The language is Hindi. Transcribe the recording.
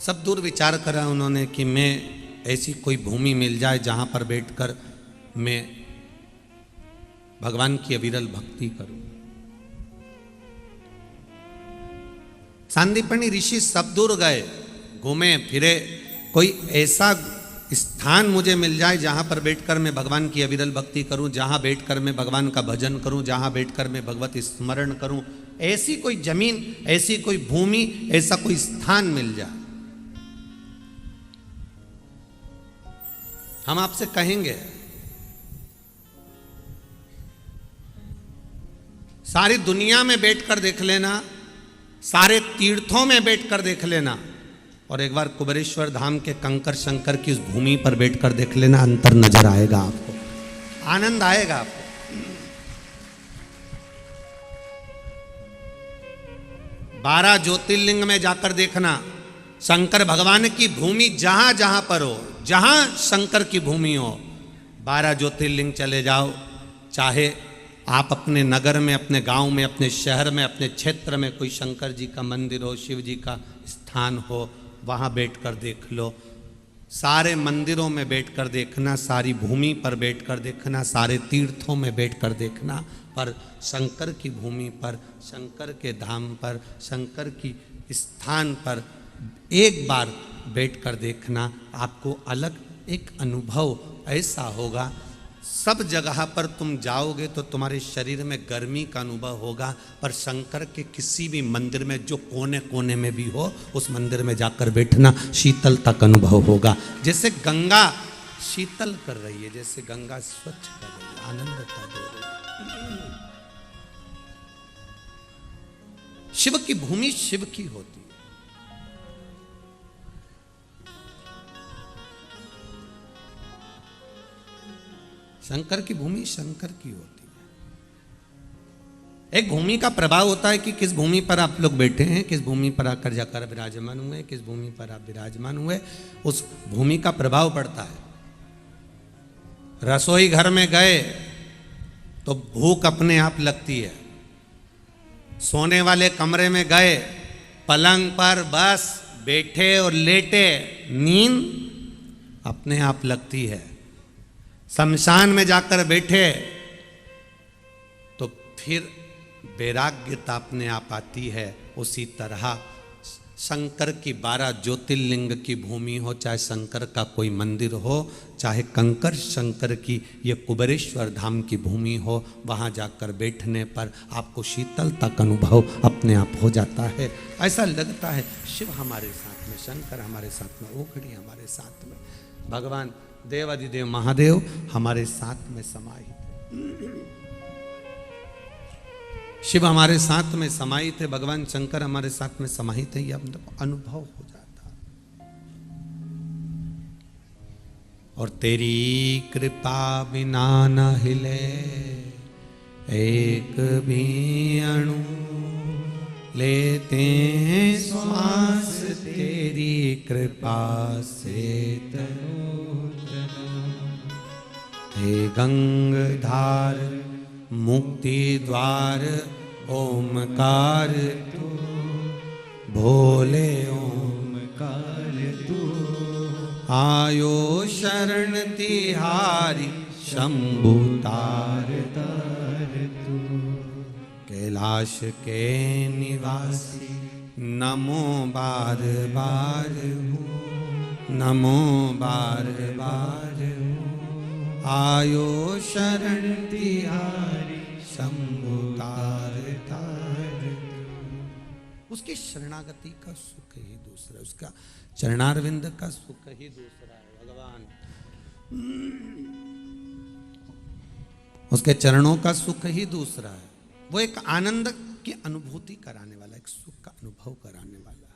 सब दूर विचार करा उन्होंने कि मैं ऐसी कोई भूमि मिल जाए जहां पर बैठकर मैं भगवान की अविरल भक्ति करूं। सांदीपनी ऋषि सब दूर गए, घूमे फिरे, कोई ऐसा स्थान मुझे मिल जाए जहां पर बैठकर मैं भगवान की अविरल भक्ति करूं, जहां बैठकर मैं भगवान का भजन करूं, जहां बैठकर मैं भगवत स्मरण करूं। ऐसी कोई जमीन, ऐसी कोई भूमि, ऐसा कोई स्थान मिल जाए। हम आपसे कहेंगे सारी दुनिया में बैठकर देख लेना, सारे तीर्थों में बैठकर देख लेना, और एक बार कुबेरेश्वर धाम के कंकर शंकर की उस भूमि पर बैठकर देख लेना, अंतर नजर आएगा आपको, आनंद आएगा आपको। 12 ज्योतिर्लिंग में जाकर देखना, शंकर भगवान की भूमि जहां जहां पर हो, जहां शंकर की भूमि हो, 12 ज्योतिर्लिंग चले जाओ, चाहे आप अपने नगर में, अपने गांव में, अपने शहर में, अपने क्षेत्र में कोई शंकर जी का मंदिर हो, शिव जी का स्थान हो, वहाँ बैठकर देख लो। सारे मंदिरों में बैठकर देखना, सारी भूमि पर बैठकर देखना, सारे तीर्थों में बैठकर देखना, पर शंकर की भूमि पर, शंकर के धाम पर, शंकर की स्थान पर एक बार बैठकर देखना, आपको अलग एक अनुभव ऐसा होगा। सब जगह पर तुम जाओगे तो तुम्हारे शरीर में गर्मी का अनुभव होगा, पर शंकर के किसी भी मंदिर में जो कोने कोने में भी हो, उस मंदिर में जाकर बैठना, शीतलता का अनुभव होगा। जैसे गंगा शीतल कर रही है, जैसे गंगा स्वच्छ कर रही है, आनंदता दे रही है। शिव की भूमि शिव की होती है। शंकर की भूमि शंकर की होती है। एक भूमि का प्रभाव होता है कि किस भूमि पर आप लोग बैठे हैं, किस भूमि पर आकर जाकर विराजमान हुए, किस भूमि पर आप विराजमान हुए, उस भूमि का प्रभाव पड़ता है। रसोई घर में गए तो भूख अपने आप लगती है। सोने वाले कमरे में गए, पलंग पर बस बैठे और लेटे, नींद अपने आप लगती है। शमशान में जाकर बैठे तो फिर वैराग्यता अपने आप आती है। उसी तरह शंकर की 12 ज्योतिर्लिंग की भूमि हो, चाहे शंकर का कोई मंदिर हो, चाहे कंकर शंकर की ये कुबेरेश्वर धाम की भूमि हो, वहाँ जाकर बैठने पर आपको शीतलता का अनुभव अपने आप हो जाता है। ऐसा लगता है शिव हमारे साथ में, शंकर हमारे साथ में, ओखड़ी हमारे साथ में, भगवान देवादिदेव महादेव हमारे साथ में समाहित, शिव हमारे साथ में समाहित है, भगवान शंकर हमारे साथ में समाहित है, यह अनुभव हो जाता है। और तेरी कृपा बिना न हिले एक भी अणु, लेते श्वास तेरी कृपा से तनु। हे गंगाधार मुक्ति द्वार ओमकार तू, भोले ओमकार तू, आयो शरण तिहारी शंभु तार तार तू। कैलाश के निवासी नमो बार बार हूँ, नमो बार बार हूँ, आयो शरण तिहारी शंभु तार तार। उसकी शरणागति का सुख ही दूसरा, उसका चरणारविंद का सुख ही दूसरा है। भगवान उसके चरणों का सुख ही दूसरा है। वो एक आनंद की अनुभूति कराने वाला, एक सुख का अनुभव कराने वाला।